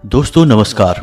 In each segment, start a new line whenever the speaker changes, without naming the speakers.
दोस्तों नमस्कार।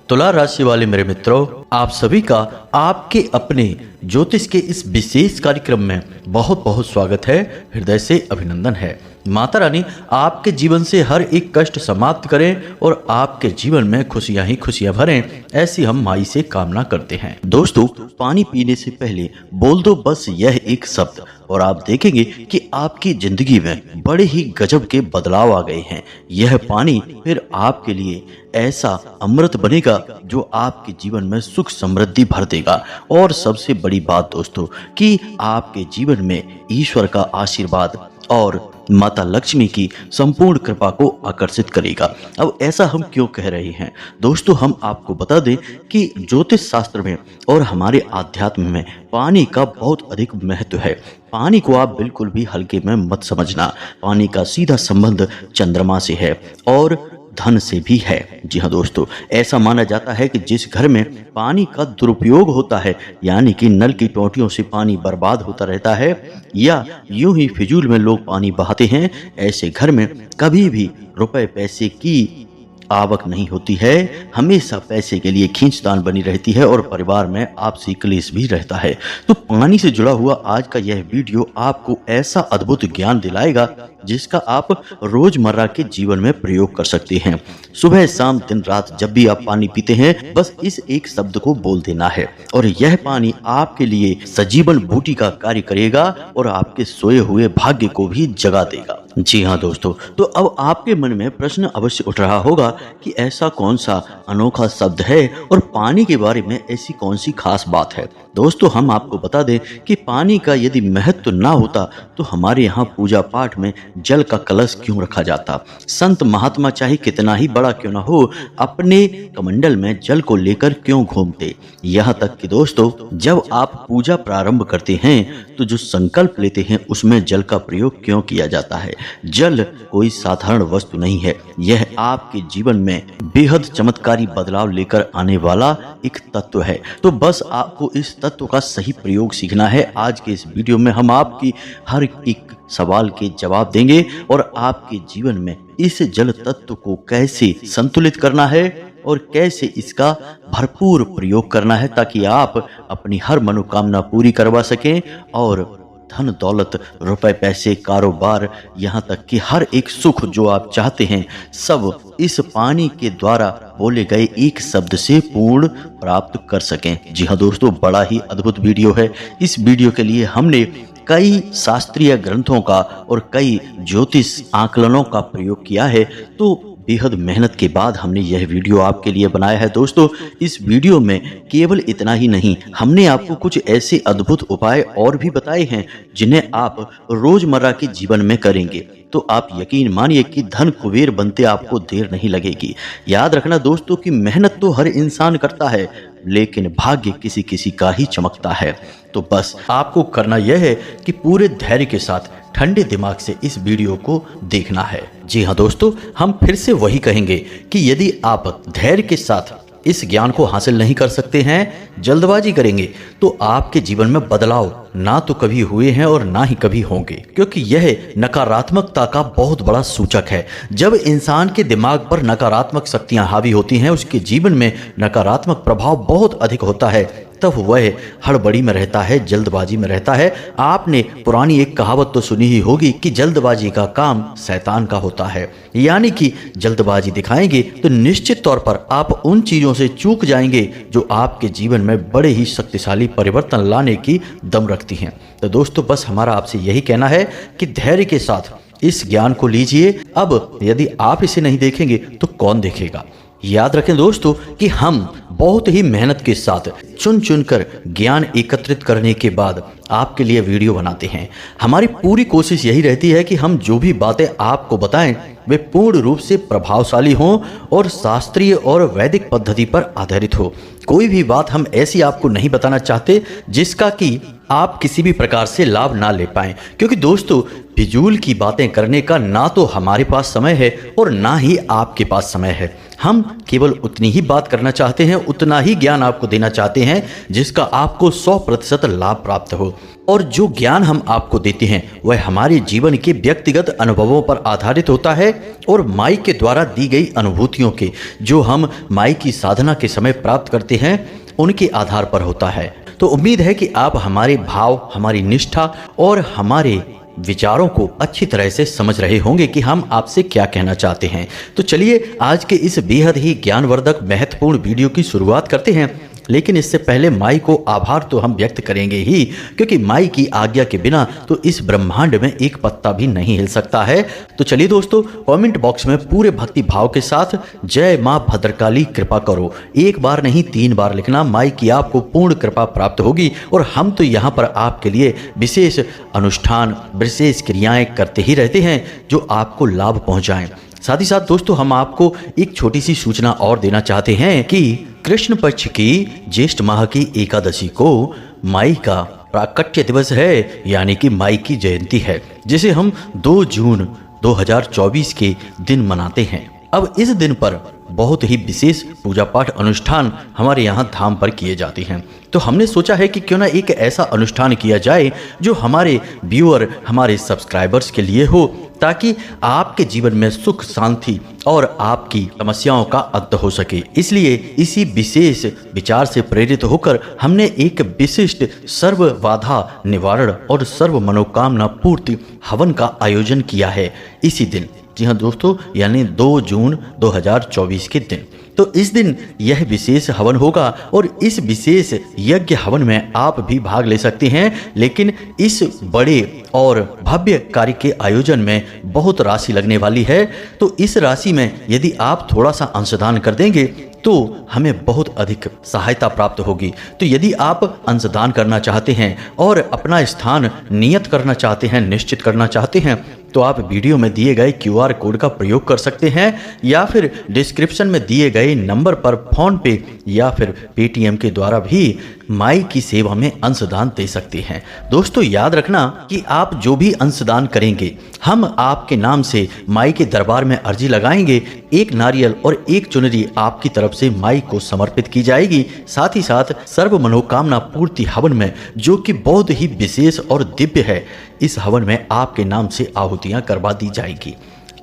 तुला राशि वाले मेरे मित्रों, आप सभी का आपके अपने ज्योतिष के इस विशेष कार्यक्रम में बहुत बहुत स्वागत है। हृदय से अभिनंदन है। माता रानी आपके जीवन से हर एक कष्ट समाप्त करें और आपके जीवन में खुशियां ही खुशियां भरें, ऐसी हम माई से कामना करते हैं। दोस्तों, पानी पीने से पहले बोल दो बस यह एक शब्द और आप देखेंगे कि आपकी जिंदगी में बड़े ही गजब के बदलाव आ गए हैं। यह पानी फिर आपके लिए ऐसा अमृत बनेगा जो आपके जीवन में सुख समृद्धि भर देगा। और सबसे बड़ी बात दोस्तों कि आपके जीवन में ईश्वर का आशीर्वाद और माता लक्ष्मी की संपूर्ण कृपा को आकर्षित करेगा। अब ऐसा हम क्यों कह रहे हैं दोस्तों, हम आपको बता दें कि ज्योतिष शास्त्र में और हमारे आध्यात्म में पानी का बहुत अधिक महत्व है। पानी को आप बिल्कुल भी हल्के में मत समझना। पानी का सीधा संबंध चंद्रमा से है और धन से भी है। जी हाँ दोस्तों, ऐसा माना जाता है कि जिस घर में पानी का दुरुपयोग होता है, यानी कि नल की टोंटियों से पानी बर्बाद होता रहता है या यूं ही फिजूल में लोग पानी बहाते हैं, ऐसे घर में कभी भी रुपए पैसे की आवक नहीं होती है। हमेशा पैसे के लिए खींचतान बनी रहती है और परिवार में आपसी क्लेश भी रहता है। तो पानी से जुड़ा हुआ आज का यह वीडियो आपको ऐसा अद्भुत ज्ञान दिलाएगा जिसका आप रोजमर्रा के जीवन में प्रयोग कर सकते हैं। सुबह शाम दिन रात जब भी आप पानी पीते हैं, बस इस एक शब्द को बोल देना है और यह पानी आपके लिए सजीवन बूटी का कार्य करेगा और आपके सोए हुए भाग्य को भी जगा देगा। जी हाँ दोस्तों, तो अब आपके मन में प्रश्न अवश्य उठ रहा होगा कि ऐसा कौन सा अनोखा शब्द है और पानी के बारे में ऐसी कौन सी खास बात है। दोस्तों, हम आपको बता दें कि पानी का यदि महत्व ना होता तो हमारे यहाँ पूजा पाठ में जल का कलश क्यों रखा जाता। संत महात्मा चाहे कितना ही बड़ा क्यों ना हो, अपने कमंडल में जल को लेकर क्यों घूमते। यहाँ तक कि दोस्तों, जब आप पूजा प्रारंभ करते हैं तो जो संकल्प लेते हैं उसमें जल का प्रयोग क्यों किया जाता है। जल कोई साधारण वस्तु नहीं है, यह आपके जीवन में बेहद चमत्कारी बदलाव लेकर आने वाला एक तत्व है। तो बस आपको इस तत्व का सही प्रयोग सीखना है। आज के इस वीडियो में हम आपकी हर एक सवाल के जवाब देंगे और आपके जीवन में इस जल तत्व को कैसे संतुलित करना है और कैसे इसका भरपूर प्रयोग करना है, ताकि आप अपनी हर मनोकामना पूरी करवा सकें और धन दौलत रुपए पैसे कारोबार यहाँ तक कि हर एक सुख जो आप चाहते हैं सब इस पानी के द्वारा बोले गए एक शब्द से पूर्ण प्राप्त कर सकें। जी हाँ दोस्तों, बड़ा ही अद्भुत वीडियो है। इस वीडियो के लिए हमने कई शास्त्रीय ग्रंथों का और कई ज्योतिष आकलनों का प्रयोग किया है। तो बेहद मेहनत के बाद हमने यह वीडियो आपके लिए बनाया है। दोस्तों, इस वीडियो में केवल इतना ही नहीं, हमने आपको कुछ ऐसे अद्भुत उपाय और भी बताए हैं जिन्हें आप रोजमर्रा के जीवन में करेंगे तो आप यकीन मानिए कि धन कुबेर बनते आपको देर नहीं लगेगी। याद रखना दोस्तों कि मेहनत तो हर इंसान करता है, लेकिन भाग्य किसी किसी का ही चमकता है। तो बस आपको करना यह है कि पूरे धैर्य के साथ ठंडे दिमाग से इस वीडियो को देखना है। जी हाँ दोस्तों, हम फिर से वही कहेंगे कि यदि आप धैर्य के साथ इस ज्ञान को हासिल नहीं कर सकते हैं, जल्दबाजी करेंगे तो आपके जीवन में बदलाव ना तो कभी हुए हैं और ना ही कभी होंगे, क्योंकि यह नकारात्मकता का बहुत बड़ा सूचक है। जब इंसान के दिमाग पर नकारात्मक शक्तियां हावी होती हैं, उसके जीवन में नकारात्मक प्रभाव बहुत अधिक होता है, तब वह हड़बड़ी में रहता है, जल्दबाजी में रहता है। आपने पुरानी एक कहावत तो सुनी ही होगी कि जल्दबाजी का काम शैतान का होता है, यानी कि जल्दबाजी दिखाएंगे तो निश्चित तौर पर आप उन चीजों से चूक जाएंगे जो आपके जीवन में बड़े ही शक्तिशाली परिवर्तन लाने की दम रखती हैं। तो दोस्तों, बस हमारा आपसे यही कहना है कि धैर्य के साथ इस ज्ञान को लीजिए। अब यदि आप इसे नहीं देखेंगे तो कौन देखेगा। याद रखें दोस्तों कि हम बहुत ही मेहनत के साथ चुन चुन कर ज्ञान एकत्रित करने के बाद आपके लिए वीडियो बनाते हैं। हमारी पूरी कोशिश यही रहती है कि हम जो भी बातें आपको बताएं वे पूर्ण रूप से प्रभावशाली हों और शास्त्रीय और वैदिक पद्धति पर आधारित हो। कोई भी बात हम ऐसी आपको नहीं बताना चाहते जिसका कि आप किसी भी प्रकार से लाभ ना ले पाएं, क्योंकि दोस्तों फिजूल की बातें करने का ना तो हमारे पास समय है और ना ही आपके पास समय है। हम केवल उतनी ही बात करना चाहते हैं, उतना ही ज्ञान आपको देना चाहते हैं जिसका आपको 100% लाभ प्राप्त हो। और जो ज्ञान हम आपको देते हैं वह हमारे जीवन के व्यक्तिगत अनुभवों पर आधारित होता है और माई के द्वारा दी गई अनुभूतियों के जो हम माई की साधना के समय प्राप्त करते हैं उनके आधार पर होता है। तो उम्मीद है कि आप हमारे भाव, हमारी निष्ठा और हमारे विचारों को अच्छी तरह से समझ रहे होंगे कि हम आपसे क्या कहना चाहते हैं। तो चलिए आज के इस बेहद ही ज्ञानवर्धक महत्वपूर्ण वीडियो की शुरुआत करते हैं। लेकिन इससे पहले माई को आभार तो हम व्यक्त करेंगे ही, क्योंकि माई की आज्ञा के बिना तो इस ब्रह्मांड में एक पत्ता भी नहीं हिल सकता है। तो चलिए दोस्तों, कमेंट बॉक्स में पूरे भक्ति भाव के साथ जय माँ भद्रकाली कृपा करो एक बार नहीं 3 बार लिखना। माई की आपको पूर्ण कृपा प्राप्त होगी और हम तो यहाँ पर आपके लिए विशेष अनुष्ठान, विशेष क्रियाएं करते ही रहते हैं जो आपको लाभ पहुँचाएं। साथ ही साथ दोस्तों, हम आपको एक छोटी सी सूचना और देना चाहते हैं कि कृष्ण पक्ष की ज्येष्ठ माह की एकादशी को माई का प्राकट्य दिवस है, यानी कि माई की जयंती है, जिसे हम 2 जून 2024 के दिन मनाते हैं। अब इस दिन पर बहुत ही विशेष पूजा पाठ अनुष्ठान हमारे यहाँ धाम पर किए जाते हैं। तो हमने सोचा है कि क्यों ना एक ऐसा अनुष्ठान किया जाए जो हमारे व्यूअर, हमारे सब्सक्राइबर्स के लिए हो, ताकि आपके जीवन में सुख, शांति और आपकी समस्याओं का अंत हो सके। इसलिए इसी विशेष विचार से प्रेरित होकर हमने एक विशिष्ट सर्व बाधा निवारण और सर्व मनोकामना पूर्ति हवन का आयोजन किया है इसी दिन। जी हाँ दोस्तों, यानी 2 जून 2024 के दिन। तो इस दिन यह विशेष हवन होगा और इस विशेष यज्ञ हवन में आप भी भाग ले सकते हैं। लेकिन इस बड़े और भव्य कार्य के आयोजन में बहुत राशि लगने वाली है। तो इस राशि में यदि आप थोड़ा सा अंशदान कर देंगे तो हमें बहुत अधिक सहायता प्राप्त होगी। तो यदि आप अंशदान करना चाहते हैं और अपना स्थान नियत करना चाहते हैं, निश्चित करना चाहते हैं, तो आप वीडियो में दिए गए QR कोड का प्रयोग कर सकते हैं या फिर डिस्क्रिप्शन में दिए गए नंबर पर फोन पे या फिर पेटीएम के द्वारा भी माई की सेवा में अंशदान दे सकते हैं। दोस्तों याद रखना कि आप जो भी अंशदान करेंगे हम आपके नाम से माई के दरबार में अर्जी लगाएंगे। 1 नारियल और 1 चुनरी आपकी तरफ से माई को समर्पित की जाएगी। साथ ही साथ सर्व मनोकामना पूर्ति हवन में, जो कि बहुत ही विशेष और दिव्य है, इस हवन में आपके नाम से आहुतियां करवा दी जाएगी।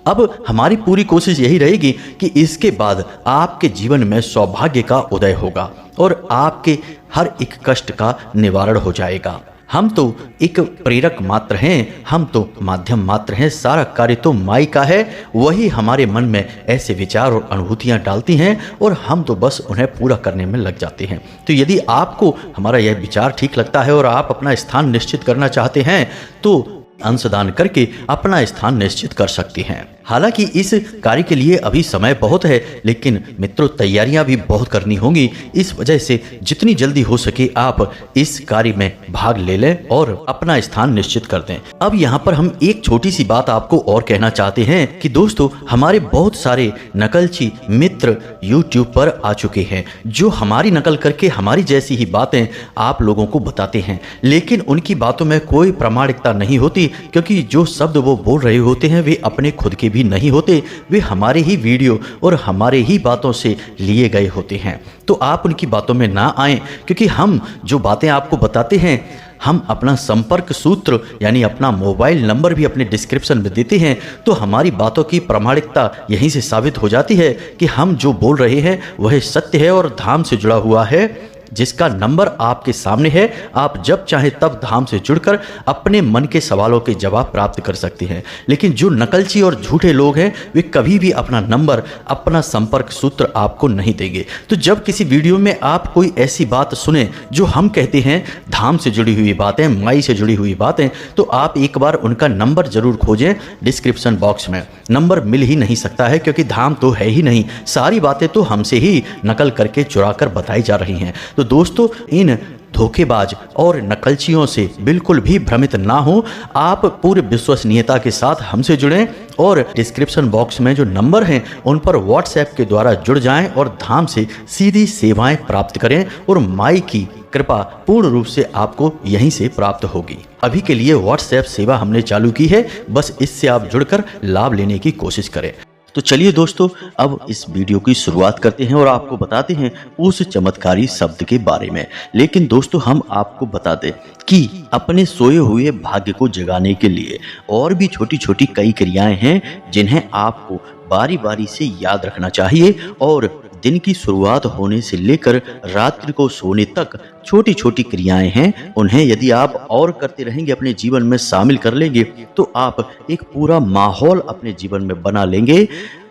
अब हमारी पूरी कोशिश यही रहेगी कि इसके बाद आपके जीवन में सौभाग्य का उदय होगा और आपके हर एक कष्ट का निवारण हो जाएगा। हम तो एक प्रेरक मात्र हैं, हम तो माध्यम मात्र हैं। सारा कार्य तो माई का है, वही हमारे मन में ऐसे विचार और अनुभूतियां डालती हैं और हम तो बस उन्हें पूरा करने में लग जाते हैं। तो यदि आपको हमारा यह विचार ठीक लगता है और आप अपना स्थान निश्चित करना चाहते हैं तो अंशदान करके अपना स्थान निश्चित कर सकते हैं। हालांकि इस कार्य के लिए अभी समय बहुत है, लेकिन मित्रों तैयारियां भी बहुत करनी होंगी। इस वजह से जितनी जल्दी हो सके आप इस कार्य में भाग ले लें और अपना स्थान निश्चित कर दें। अब यहाँ पर हम एक छोटी सी बात आपको और कहना चाहते हैं कि दोस्तों, हमारे बहुत सारे नकलची मित्र YouTube पर आ चुके हैं जो हमारी नकल करके हमारी जैसी ही बातें आप लोगों को बताते हैं, लेकिन उनकी बातों में कोई प्रामाणिकता नहीं होती, क्योंकि जो शब्द वो बोल रहे होते हैं वे अपने खुद के भी नहीं होते, वे हमारे ही वीडियो और हमारे ही बातों से लिए गए होते हैं। तो आप उनकी बातों में ना आएं, क्योंकि हम जो बातें आपको बताते हैं, हम अपना संपर्क सूत्र यानी अपना मोबाइल नंबर भी अपने डिस्क्रिप्शन में देते हैं। तो हमारी बातों की प्रामाणिकता यहीं से साबित हो जाती है कि हम जो बोल रहे हैं वह सत्य है और धाम से जुड़ा हुआ है, जिसका नंबर आपके सामने है। आप जब चाहे तब धाम से जुड़कर अपने मन के सवालों के जवाब प्राप्त कर सकते हैं। लेकिन जो नकलची और झूठे लोग हैं वे कभी भी अपना नंबर, अपना संपर्क सूत्र आपको नहीं देंगे। तो जब किसी वीडियो में आप कोई ऐसी बात सुने जो हम कहते हैं धाम से जुड़ी हुई बातें, माई से जुड़ी हुई बातें, तो आप एक बार उनका नंबर जरूर खोजें। डिस्क्रिप्शन बॉक्स में नंबर मिल ही नहीं सकता है, क्योंकि धाम तो है ही नहीं। सारी बातें तो हमसे ही नकल करके चुरा कर बताई जा रही हैं। तो दोस्तों, इन धोखेबाज और नकलचियों से बिल्कुल भी भ्रमित ना हो। आप पूरे विश्वसनीयता के साथ हमसे जुड़ें और डिस्क्रिप्शन बॉक्स में जो नंबर हैं उन पर व्हाट्सएप के द्वारा जुड़ जाएं और धाम से सीधी सेवाएं प्राप्त करें और माई की कृपा पूर्ण रूप से आपको यहीं से प्राप्त होगी। अभी के लिए व्हाट्सएप सेवा हमने चालू की है, बस इससे आप जुड़कर लाभ लेने की कोशिश करें। तो चलिए दोस्तों, अब इस वीडियो की शुरुआत करते हैं और आपको बताते हैं उस चमत्कारी शब्द के बारे में। लेकिन दोस्तों, हम आपको बता दें कि अपने सोए हुए भाग्य को जगाने के लिए और भी छोटी छोटी कई क्रियाएं हैं जिन्हें आपको बारी बारी से याद रखना चाहिए, और दिन की शुरुआत होने से लेकर रात्रि को सोने तक छोटी छोटी क्रियाएं हैं। उन्हें यदि आप और करते रहेंगे, अपने जीवन में शामिल कर लेंगे, तो आप एक पूरा माहौल अपने जीवन में बना लेंगे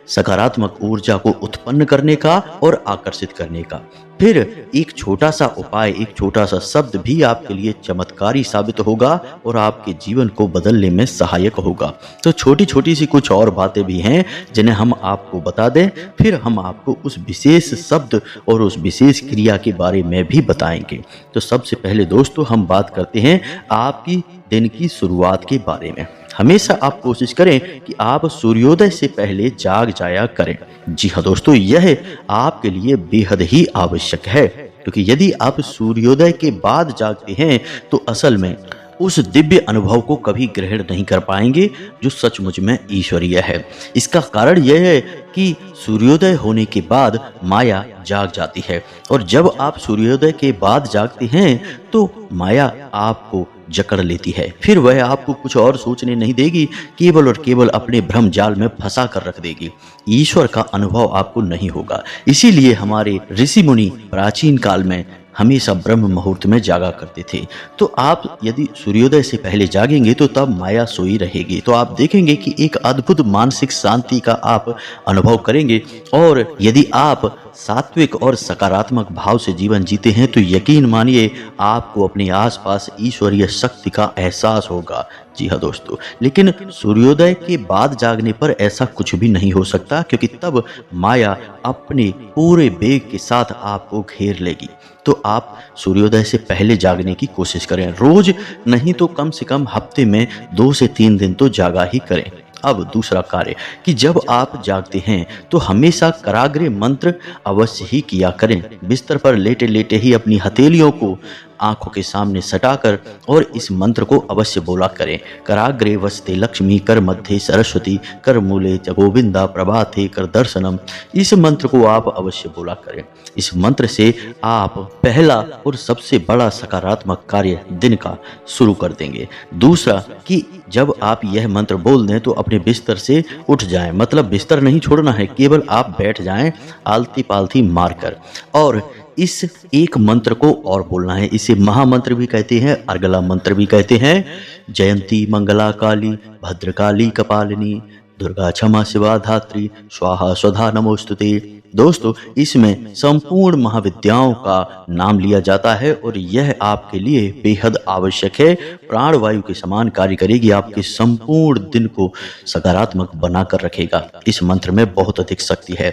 सकारात्मक ऊर्जा को उत्पन्न करने का और आकर्षित करने का। फिर एक छोटा सा उपाय, एक छोटा सा शब्द भी आपके लिए चमत्कारी साबित होगा और आपके जीवन को बदलने में सहायक होगा। तो छोटी छोटी सी कुछ और बातें भी हैं जिन्हें हम आपको बता दें, फिर हम आपको उस विशेष शब्द और उस विशेष क्रिया के बारे में भी बताएंगे। तो सबसे पहले दोस्तों, हम बात करते हैं आपकी दिन की शुरुआत के बारे में। हमेशा आप कोशिश करें कि आप सूर्योदय से पहले जाग जाया करें। जी हाँ दोस्तों, यह आपके लिए बेहद ही आवश्यक है, क्योंकि यदि आप सूर्योदय के बाद जागते हैं तो असल में उस दिव्य अनुभव को कभी ग्रहण नहीं कर पाएंगे जो सचमुच में ईश्वरीय है। इसका कारण यह है कि सूर्योदय होने के बाद माया जाग जाती है, और जब आप सूर्योदय के बाद जागते हैं तो माया आपको जकड़ लेती है। फिर वह आपको कुछ और सोचने नहीं देगी, केवल और केवल अपने भ्रम जाल में फंसा कर रख देगी। ईश्वर का अनुभव आपको नहीं होगा। इसीलिए हमारे ऋषि मुनि प्राचीन काल में हमेशा ब्रह्म मुहूर्त में जागा करते थे। तो आप यदि सूर्योदय से पहले जागेंगे तो तब माया सोई रहेगी। तो आप देखेंगे कि एक अद्भुत मानसिक शांति का आप अनुभव करेंगे, और यदि आप सात्विक और सकारात्मक भाव से जीवन जीते हैं तो यकीन मानिए आपको अपने आसपास ईश्वरीय शक्ति का एहसास होगा। जी हाँ दोस्तों, लेकिन सूर्योदय के बाद जागने पर ऐसा कुछ भी नहीं हो सकता, क्योंकि तब माया अपने पूरे वेग के साथ आपको घेर लेगी। तो आप सूर्योदय से पहले जागने की कोशिश करें, रोज नहीं तो कम से कम हफ्ते में 2 से 3 दिन तो जागा ही करें। अब दूसरा कार्य कि जब आप जागते हैं तो हमेशा कराग्रे मंत्र अवश्य ही किया करें। बिस्तर पर लेटे लेटे ही अपनी हथेलियों को आंखों के सामने सटाकर और इस मंत्र को अवश्य बोला करें। कराग्रे वसते लक्ष्मी, कर मध्य सरस्वती, कर मूले च गोविंदा, प्रभाते कर दर्शनम। इस मंत्र को आप अवश्य बोला करें। इस मंत्र से आप पहला और सबसे बड़ा सकारात्मक कार्य दिन का शुरू कर देंगे। दूसरा कि जब आप यह मंत्र बोल दें तो अपने बिस्तर से उठ जाएं, मतलब बिस्तर नहीं छोड़ना है, केवल आप बैठ जाएं आलती पालती मारकर, और इस एक मंत्र को और बोलना है। इसे महामंत्र भी कहते हैं, अर्गला मंत्र भी कहते हैं। जयंती मंगला काली भद्रकाली कपालिनी, दुर्गा क्षमा शिवा धात्री, स्वाहा स्वधा नमोस्तुते। दोस्तों, इसमें संपूर्ण महाविद्याओं का नाम लिया जाता है और यह आपके लिए बेहद आवश्यक है। प्राणवायु के समान कार्य करेगी, आपके संपूर्ण दिन को सकारात्मक बनाकर रखेगा। इस मंत्र में बहुत अधिक शक्ति है।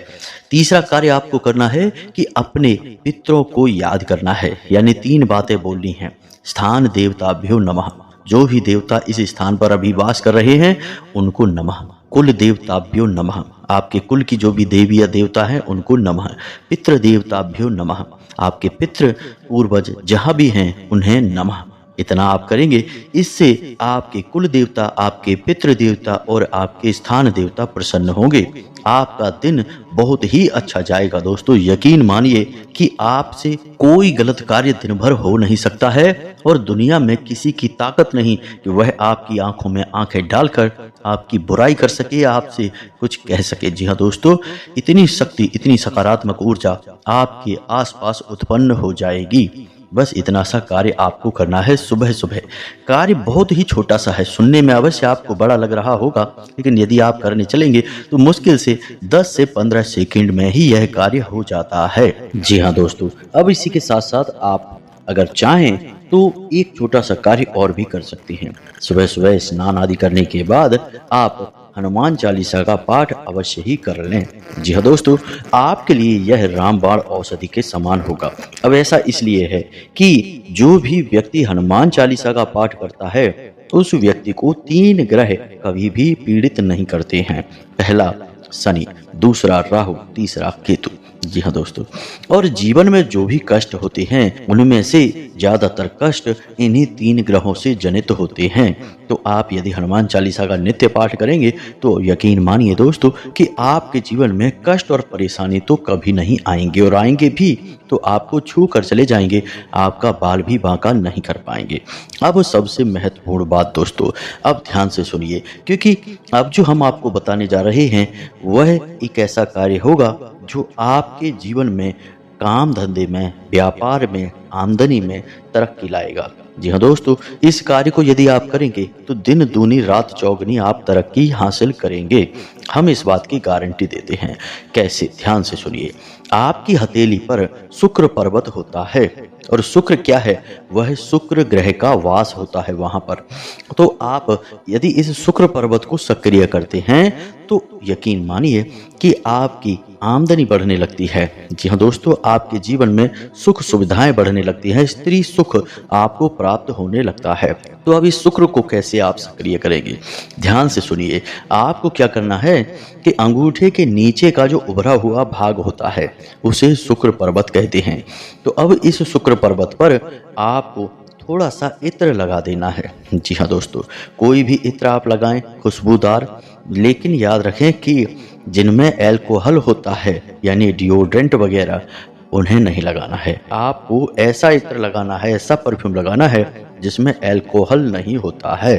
तीसरा कार्य आपको करना है कि अपने पितरों को याद करना है, यानी 3 बातें बोलनी हैं। स्थान देवताभ्यो नमः, जो भी देवता इस स्थान पर अभी वास कर रहे हैं उनको नमः। कुल देवताभ्यो नमः, आपके कुल की जो भी देवी या देवता है उनको नमः। पितृ देवताभ्यो नमः, आपके पितृ पूर्वज जहाँ भी हैं उन्हें नमः। इतना आप करेंगे, इससे आपके कुल देवता, आपके पितृ देवता और आपके स्थान देवता प्रसन्न होंगे। आपका दिन बहुत ही अच्छा जाएगा दोस्तों। यकीन मानिए कि आपसे कोई गलत कार्य दिन भर हो नहीं सकता है, और दुनिया में किसी की ताकत नहीं कि वह आपकी आंखों में आंखें डालकर आपकी बुराई कर सके या आपसे कुछ कह सके। जी हाँ दोस्तों, इतनी शक्ति, इतनी सकारात्मक ऊर्जा आपके आसपास उत्पन्न हो जाएगी। बस इतना सा कार्य आपको करना है सुबह सुबह। कार्य बहुत ही छोटा सा है, सुनने में अवश्य आपको बड़ा लग रहा होगा, लेकिन यदि आप करने चलेंगे तो मुश्किल से 10 से 15 सेकंड में ही यह कार्य हो जाता है। जी हाँ दोस्तों, अब इसी के साथ साथ आप अगर चाहें तो एक छोटा सा कार्य और भी कर सकते हैं। सुबह सुबह स्नान आदि करने के बाद आप हनुमान चालीसा का पाठ अवश्य ही कर लें। जी हाँ दोस्तों, आपके लिए यह रामबाण औषधि के समान होगा। अब ऐसा इसलिए है कि जो भी व्यक्ति हनुमान चालीसा का पाठ करता है उस व्यक्ति को 3 ग्रह कभी भी पीड़ित नहीं करते हैं। पहला शनि, दूसरा राहु, तीसरा केतु। जी हाँ दोस्तों, और जीवन में जो भी कष्ट होते हैं उनमें से ज्यादातर कष्ट इन्हीं 3 ग्रहों से जनित होते हैं। तो आप यदि हनुमान चालीसा का नित्य पाठ करेंगे तो यकीन मानिए दोस्तों कि आपके जीवन में कष्ट और परेशानी तो कभी नहीं आएंगे, और आएंगे भी तो आपको छू कर चले जाएंगे, आपका बाल भी बांका नहीं कर पाएंगे। अब सबसे महत्वपूर्ण बात दोस्तों, अब ध्यान से सुनिए, क्योंकि अब जो हम आपको बताने जा रहे हैं वह एक ऐसा कार्य होगा जो आपके जीवन में काम धंधे में, व्यापार में, आमदनी में तरक्की लाएगा। जी हाँ दोस्तों, इस कार्य को यदि आप करेंगे तो दिन दूनी रात चौगनी आप तरक्की हासिल करेंगे। हम इस बात की गारंटी देते हैं। कैसे? ध्यान से सुनिए। आपकी हथेली पर शुक्र पर्वत होता है, और शुक्र क्या है? वह शुक्र ग्रह का वास होता है वहां पर। तो आप यदि इस शुक्र पर्वत को सक्रिय करते हैं तो यकीन मानिए कि आपकी आमदनी बढ़ने लगती है। जी हाँ दोस्तों, आपके जीवन में सुख सुविधाएं बढ़ने लगती हैं, स्त्री सुख आपको प्राप्त होने लगता है। तो अब इस शुक्र को कैसे आप सक्रिय करेंगे? ध्यान से सुनिए। आपको क्या करना है कि अंगूठे के नीचे का जो उभरा हुआ भाग होता है उसे शुक्र पर्वत कहते हैं। तो अब इस शुक्र पर्वत पर आपको थोड़ा सा इत्र लगा देना है। जी हाँ दोस्तों, कोई भी इत्र आप लगाएं खुशबूदार, लेकिन याद रखें कि जिनमें अल्कोहल होता है यानी डिओड्रेंट वगैरह, उन्हें नहीं लगाना है। आपको ऐसा इत्र लगाना है, ऐसा परफ्यूम लगाना है जिसमें अल्कोहल नहीं होता है,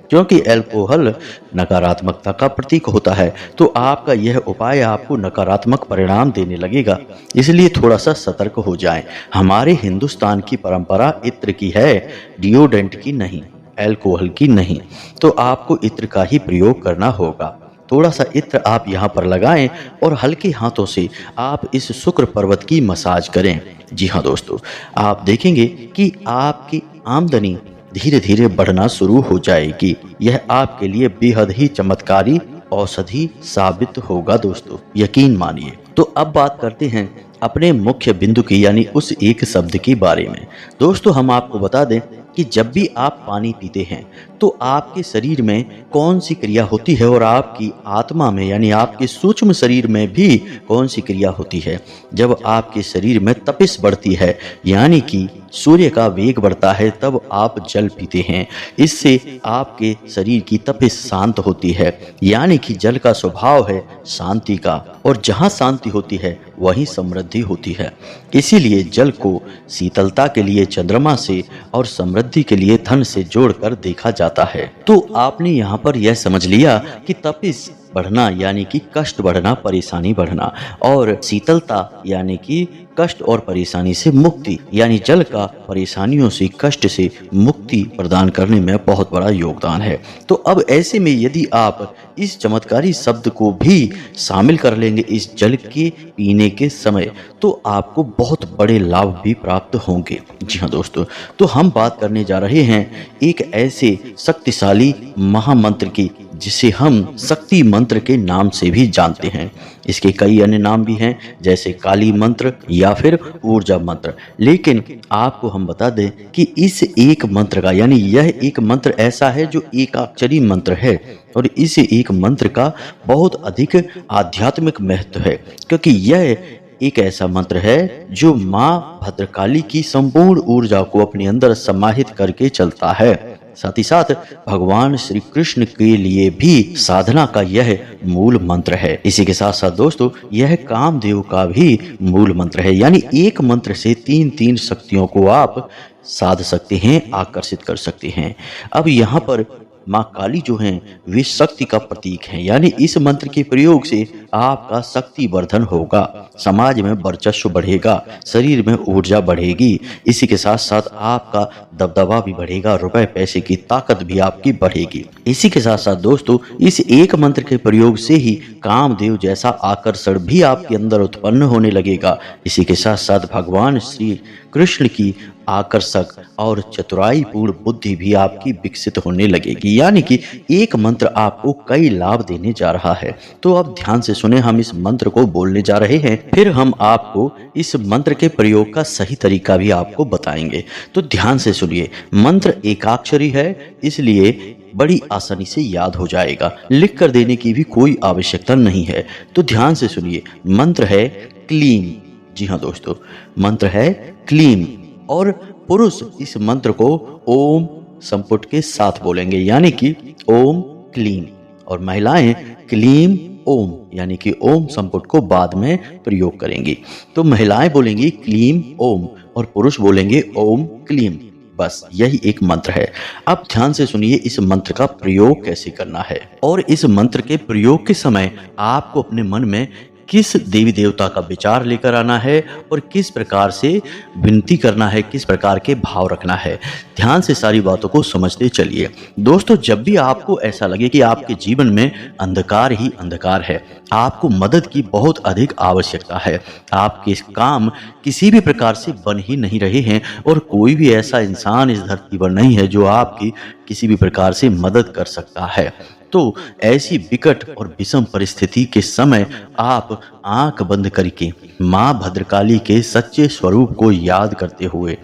क्योंकि अल्कोहल नकारात्मकता का प्रतीक होता है। तो आपका यह उपाय आपको नकारात्मक परिणाम देने लगेगा, इसलिए थोड़ा सा सतर्क हो जाएं। हमारे हिंदुस्तान की परंपरा इत्र की है, डिओड्रेंट की नहीं, अल्कोहल की नहीं। तो आपको इत्र का ही प्रयोग करना होगा। थोड़ा सा इत्र आप यहाँ पर लगाएं और हल्के हाथों से आप इस शुक्र पर्वत की मसाज करें। जी हाँ दोस्तों, आप देखेंगे कि आपकी आमदनी धीरे धीरे बढ़ना शुरू हो जाएगी। यह आपके लिए बेहद ही चमत्कारी औषधि साबित होगा दोस्तों, यकीन मानिए। तो अब बात करते हैं अपने मुख्य बिंदु की, यानी उस एक शब्द के बारे में। दोस्तों, हम आपको बता दें कि जब भी आप पानी पीते हैं तो आपके शरीर में कौन सी क्रिया होती है, और आपकी आत्मा में यानी आपके सूक्ष्म शरीर में भी कौन सी क्रिया होती है। जब आपके शरीर में तपिश बढ़ती है यानी कि सूर्य का वेग बढ़ता है, तब आप जल पीते हैं। इससे आपके शरीर की तपिश शांत होती है, यानी कि जल का स्वभाव है शांति का, और जहाँ शांति होती है वहीं समृद्धि होती है। इसीलिए जल को शीतलता के लिए चंद्रमा से और समृद्धि के लिए धन से जोड़कर देखा जाता है। तो आपने यहाँ पर यह समझ लिया कि तपिश बढ़ना यानी कि कष्ट बढ़ना, परेशानी बढ़ना, और शीतलता यानी कि कष्ट और परेशानी से मुक्ति, यानी जल का परेशानियों से, कष्ट से मुक्ति प्रदान करने में बहुत बड़ा योगदान है। तो अब ऐसे में यदि आप इस चमत्कारी शब्द को भी शामिल कर लेंगे इस जल के पीने के समय, तो आपको बहुत बड़े लाभ भी प्राप्त होंगे। जी हाँ दोस्तों, तो हम बात करने जा रहे हैं एक ऐसे शक्तिशाली महामंत्र की जिसे हम शक्ति मंत्र के नाम से भी जानते हैं। इसके कई अन्य नाम भी हैं, जैसे काली मंत्र या फिर ऊर्जा मंत्र। लेकिन आपको हम बता दें कि इस एक मंत्र का, यानी यह एक मंत्र ऐसा है जो एकाक्षरी मंत्र है, और इस एक मंत्र का बहुत अधिक आध्यात्मिक महत्व है, क्योंकि यह एक ऐसा मंत्र है जो माँ भद्रकाली की संपूर्ण ऊर्जा को अपने अंदर समाहित करके चलता है। साथ ही साथ भगवान श्री कृष्ण के लिए भी साधना का यह मूल मंत्र है। इसी के साथ साथ दोस्तों, यह कामदेव का भी मूल मंत्र है, यानी एक मंत्र से 3 शक्तियों को आप साध सकते हैं, आकर्षित कर सकते हैं। अब यहाँ पर माँ काली जो हैं वे शक्ति का प्रतीक हैं, यानी इस मंत्र के प्रयोग से आपका शक्ति वर्धन होगा, समाज में वर्चस्व बढ़ेगा, शरीर में ऊर्जा बढ़ेगी। इसी के साथ साथ आपका दबदबा भी बढ़ेगा, रुपए पैसे की ताकत भी आपकी बढ़ेगी। इसी के साथ साथ दोस्तों, इस एक मंत्र के प्रयोग से ही कामदेव जैसा आकर्षण भी आपके अंदर उत्पन्न होने लगेगा। इसी के साथ साथ भगवान श्री कृष्ण की आकर्षक और चतुराईपूर्ण बुद्धि भी आपकी विकसित होने लगेगी, यानी कि एक मंत्र आपको कई लाभ देने जा रहा है। तो अब ध्यान से सुने, हम इस मंत्र को बोलने जा रहे हैं, फिर हम आपको इस मंत्र के प्रयोग का सही तरीका भी आपको बताएंगे। तो ध्यान से सुनिए, मंत्र एकाक्षरी है, इसलिए बड़ी आसानी से याद हो जाएगा, लिख कर देने की भी कोई आवश्यकता नहीं है। तो ध्यान से सुनिए, मंत्र है क्लीम। जी हाँ दोस्तों, मंत्र है क्लीम। और पुरुष इस मंत्र को ओम संपुट के साथ बोलेंगे, यानी कि ओम क्लीम। और महिलाएं क्लीम ओम यानी कि ओम संपुट को बाद में प्रयोग करेंगी। तो महिलाएं बोलेंगी क्लीम ओम और पुरुष बोलेंगे ओम क्लीम। बस यही एक मंत्र है। अब ध्यान से सुनिए इस मंत्र का प्रयोग कैसे करना है। और इस मंत्र के प्रयोग के समय आपको अपने मन में किस देवी देवता का विचार लेकर आना है और किस प्रकार से विनती करना है, किस प्रकार के भाव रखना है, ध्यान से सारी बातों को समझते चलिए। दोस्तों, जब भी आपको ऐसा लगे कि आपके जीवन में अंधकार ही अंधकार है, आपको मदद की बहुत अधिक आवश्यकता है, आपके काम किसी भी प्रकार से बन ही नहीं रहे हैं और कोई भी ऐसा इंसान इस धरती पर नहीं है जो आपकी किसी भी प्रकार से मदद कर सकता है, तो ऐसी विकट और विषम परिस्थिति के समय आप आंख बंद करके मां भद्रकाली के सच्चे स्वरूप को याद करते हुए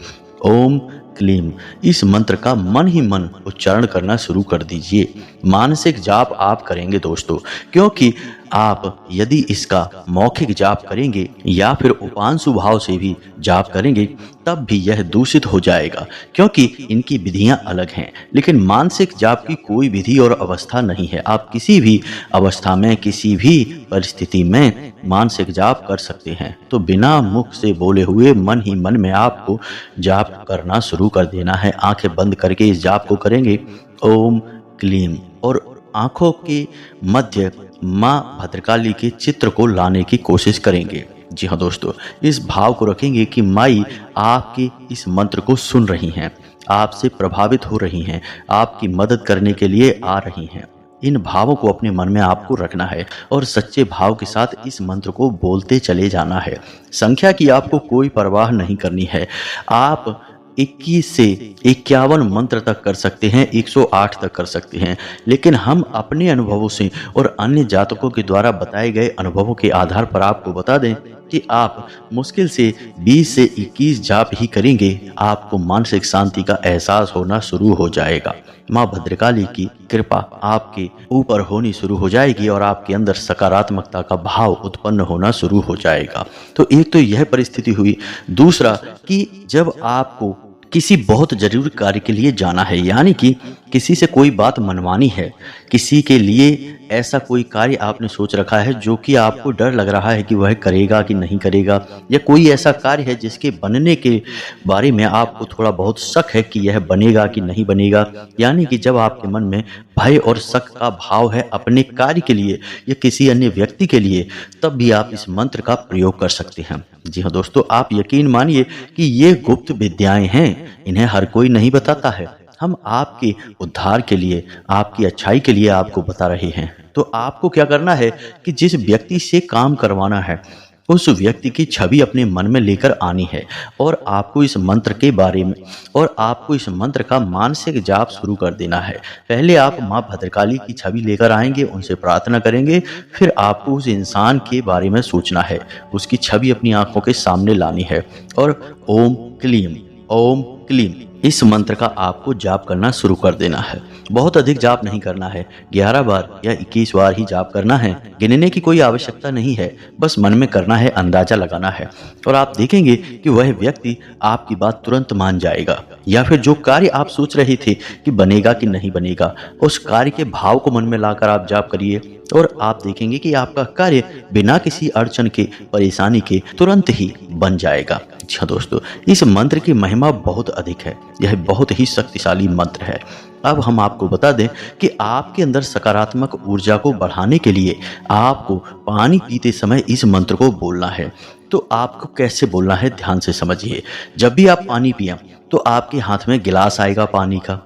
ओम क्लीम इस मंत्र का मन ही मन उच्चारण करना शुरू कर दीजिए। मानसिक जाप आप करेंगे दोस्तों, क्योंकि आप यदि इसका मौखिक जाप करेंगे या फिर उपांशु भाव से भी जाप करेंगे तब भी यह दूषित हो जाएगा, क्योंकि इनकी विधियां अलग हैं। लेकिन मानसिक जाप की कोई विधि और अवस्था नहीं है। आप किसी भी अवस्था में किसी भी परिस्थिति में मानसिक जाप कर सकते हैं। तो बिना मुख से बोले हुए मन ही मन में आपको जाप करना शुरू कर देना है। आंखें बंद करके इस जाप को करेंगे ओम क्लीम और आंखों के मध्य मां भद्रकाली के चित्र को लाने की कोशिश करेंगे। जी हाँ दोस्तों, इस भाव को रखेंगे कि माई आपके इस मंत्र को सुन रही हैं, आपसे प्रभावित हो रही हैं, आपकी मदद करने के लिए आ रही हैं। इन भावों को अपने मन में आपको रखना है और सच्चे भाव के साथ इस मंत्र को बोलते चले जाना है। संख्या की आपको कोई परवाह नहीं करनी है। आप 21 से 51 मंत्र तक कर सकते हैं, 108 तक कर सकते हैं, लेकिन हम अपने अनुभवों से और अन्य जातकों के द्वारा बताए गए अनुभवों के आधार पर आपको बता दें कि आप मुश्किल से 20 से 21 जाप ही करेंगे, आपको मानसिक शांति का एहसास होना शुरू हो जाएगा। माँ भद्रकाली की कृपा आपके ऊपर होनी शुरू हो जाएगी और आपके अंदर सकारात्मकता का भाव उत्पन्न होना शुरू हो जाएगा। तो एक तो यह परिस्थिति हुई। दूसरा कि जब आपको किसी बहुत जरूरी कार्य के लिए जाना है, यानी कि किसी से कोई बात मनवानी है, किसी के लिए ऐसा कोई कार्य आपने सोच रखा है जो कि आपको डर लग रहा है कि वह करेगा कि नहीं करेगा, या कोई ऐसा कार्य है जिसके बनने के बारे में आपको थोड़ा बहुत शक है कि यह बनेगा कि नहीं बनेगा, यानी कि जब आपके मन में भय और शक का भाव है अपने कार्य के लिए या किसी अन्य व्यक्ति के लिए, तब भी आप इस मंत्र का प्रयोग कर सकते हैं। जी हाँ दोस्तों, आप यकीन मानिए कि ये गुप्त विद्याएं हैं, इन्हें हर कोई नहीं बताता है। हम आपके उद्धार के लिए, आपकी अच्छाई के लिए आपको बता रहे हैं। तो आपको क्या करना है कि जिस व्यक्ति से काम करवाना है उस व्यक्ति की छवि अपने मन में लेकर आनी है और आपको इस मंत्र के बारे में और आपको इस मंत्र का मानसिक जाप शुरू कर देना है। पहले आप माँ भद्रकाली की छवि लेकर आएंगे, उनसे प्रार्थना करेंगे, फिर आपको उस इंसान के बारे में सोचना है, उसकी छवि अपनी आंखों के सामने लानी है और ओम क्लीम इस मंत्र का आपको जाप करना शुरू कर देना है। बहुत अधिक जाप नहीं करना है, 11 बार या 21 बार ही जाप करना है। गिनने की कोई आवश्यकता नहीं है, बस मन में करना है, अंदाजा लगाना है और आप देखेंगे कि वह व्यक्ति आपकी बात तुरंत मान जाएगा। या फिर जो कार्य आप सोच रहे थे कि बनेगा कि नहीं बनेगा, उस कार्य के भाव को मन में लाकर आप जाप करिए और आप देखेंगे कि आपका कार्य बिना किसी अड़चन के, परेशानी के तुरंत ही बन जाएगा। अच्छा दोस्तों, इस मंत्र की महिमा बहुत अधिक है, यह बहुत ही शक्तिशाली मंत्र है। अब हम आपको बता दें कि आपके अंदर सकारात्मक ऊर्जा को बढ़ाने के लिए आपको पानी पीते समय इस मंत्र को बोलना है। तो आपको कैसे बोलना है, ध्यान से समझिए। जब भी आप पानी पिएं तो आपके हाथ में गिलास आएगा पानी का,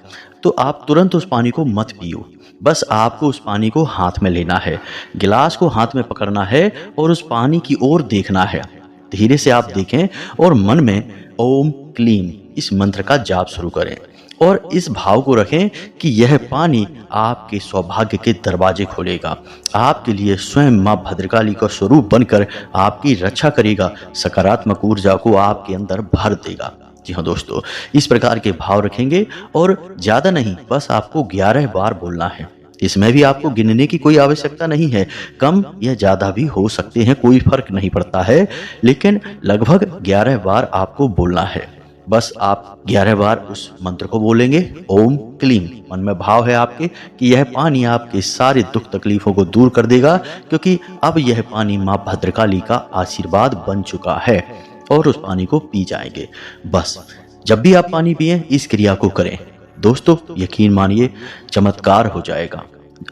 तो आप तुरंत उस पानी को मत पियो, बस आपको उस पानी को हाथ में लेना है, गिलास को हाथ में पकड़ना है और उस पानी की ओर देखना है। धीरे से आप देखें और मन में ओम क्लीम इस मंत्र का जाप शुरू करें और इस भाव को रखें कि यह पानी आपके सौभाग्य के दरवाजे खोलेगा, आपके लिए स्वयं माँ भद्रकाली का स्वरूप बनकर आपकी रक्षा करेगा, सकारात्मक ऊर्जा को आपके अंदर भर देगा। जी हाँ दोस्तों, इस प्रकार के भाव रखेंगे और ज़्यादा नहीं, बस आपको 11 बार बोलना है। इसमें भी आपको गिनने की कोई आवश्यकता नहीं है, कम या ज़्यादा भी हो सकते हैं, कोई फर्क नहीं पड़ता है, लेकिन लगभग 11 बार आपको बोलना है। बस आप 11 बार उस मंत्र को बोलेंगे, ओम क्लीम। मन में भाव है आपके कि यह पानी आपके सारे दुख तकलीफों को दूर कर देगा, क्योंकि अब यह पानी माँ भद्रकाली का आशीर्वाद बन चुका है, और उस पानी को पी जाएंगे। बस जब भी आप पानी पिएं इस क्रिया को करें दोस्तों, यकीन मानिए चमत्कार हो जाएगा।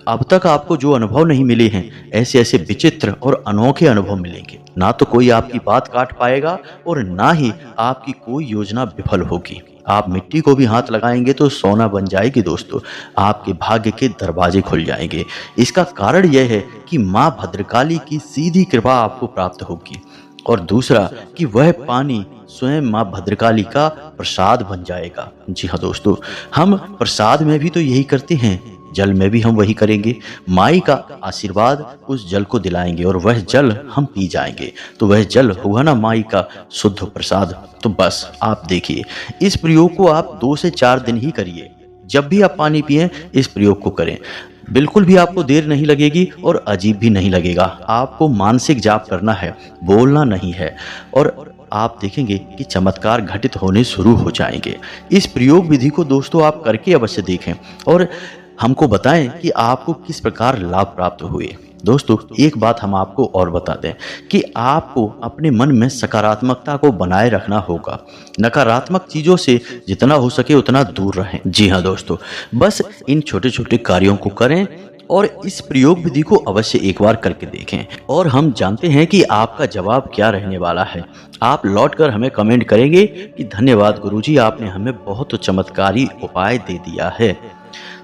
अब तक आपको जो अनुभव नहीं मिले हैं, ऐसे ऐसे विचित्र और अनोखे अनुभव मिलेंगे। ना तो कोई आपकी बात काट पाएगा और ना ही आपकी कोई योजना विफल होगी। आप मिट्टी को भी हाथ लगाएंगे तो सोना बन जाएगी दोस्तों, आपके भाग्य के दरवाजे खुल जाएंगे। इसका कारण यह है कि माँ भद्रकाली की सीधी कृपा आपको प्राप्त होगी, और दूसरा कि वह पानी स्वयं माँ भद्रकाली का प्रसाद बन जाएगा। जी हाँ दोस्तों, हम प्रसाद में भी तो यही करते हैं, जल में भी हम वही करेंगे। माई का आशीर्वाद उस जल को दिलाएंगे और वह जल हम पी जाएंगे, तो वह जल हुआ ना माई का शुद्ध प्रसाद। तो बस आप देखिए, इस प्रयोग को आप 2 से 4 दिन ही करिए। जब भी आप पानी पिएं इस प्रयोग को करें, बिल्कुल भी आपको देर नहीं लगेगी और अजीब भी नहीं लगेगा। आपको मानसिक जाप करना है, बोलना नहीं है, और आप देखेंगे कि चमत्कार घटित होने शुरू हो जाएंगे। इस प्रयोग विधि को दोस्तों आप करके अवश्य देखें और हमको बताएं कि आपको किस प्रकार लाभ प्राप्त हुए। दोस्तों एक बात हम आपको और बता दें कि आपको अपने मन में सकारात्मकता को बनाए रखना होगा, नकारात्मक चीज़ों से जितना हो सके उतना दूर रहें। जी हाँ दोस्तों, बस इन छोटे छोटे कार्यों को करें और इस प्रयोग विधि को अवश्य एक बार करके देखें, और हम जानते हैं कि आपका जवाब क्या रहने वाला है। आप लौटकर हमें कमेंट करेंगे कि धन्यवाद गुरुजी, आपने हमें बहुत चमत्कारी उपाय दे दिया है।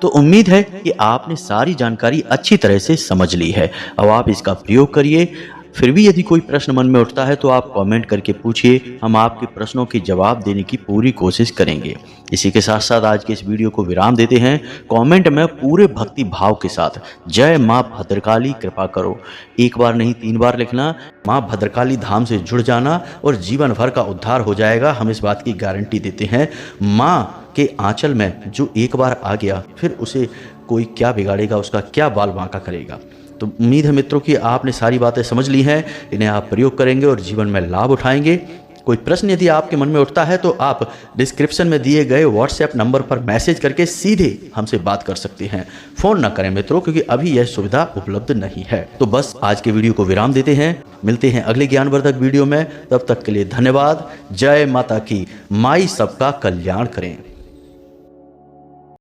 तो उम्मीद है कि आपने सारी जानकारी अच्छी तरह से समझ ली है। अब आप इसका प्रयोग करिए। फिर भी यदि कोई प्रश्न मन में उठता है तो आप कमेंट करके पूछिए, हम आपके प्रश्नों के जवाब देने की पूरी कोशिश करेंगे। इसी के साथ साथ आज के इस वीडियो को विराम देते हैं। कमेंट में पूरे भक्ति भाव के साथ जय माँ भद्रकाली कृपा करो, एक बार नहीं 3 बार लिखना। माँ भद्रकाली धाम से जुड़ जाना और जीवन भर का उद्धार हो जाएगा, हम इस बात की गारंटी देते हैं। माँ के आंचल में जो एक बार आ गया फिर उसे कोई क्या बिगाड़ेगा, उसका क्या बाल बांका करेगा। तो उम्मीद है मित्रों कि आपने सारी बातें समझ ली हैं, इन्हें आप प्रयोग करेंगे और जीवन में लाभ उठाएंगे। कोई प्रश्न यदि आपके मन में उठता है तो आप डिस्क्रिप्शन में दिए गए व्हाट्सएप नंबर पर मैसेज करके सीधे हमसे बात कर सकते हैं। फोन ना करें मित्रों, क्योंकि अभी यह सुविधा उपलब्ध नहीं है। तो बस आज के वीडियो को विराम देते हैं, मिलते हैं अगले ज्ञानवर्धक वीडियो में। तब तक के लिए धन्यवाद। जय माता की, माई सबका कल्याण करें।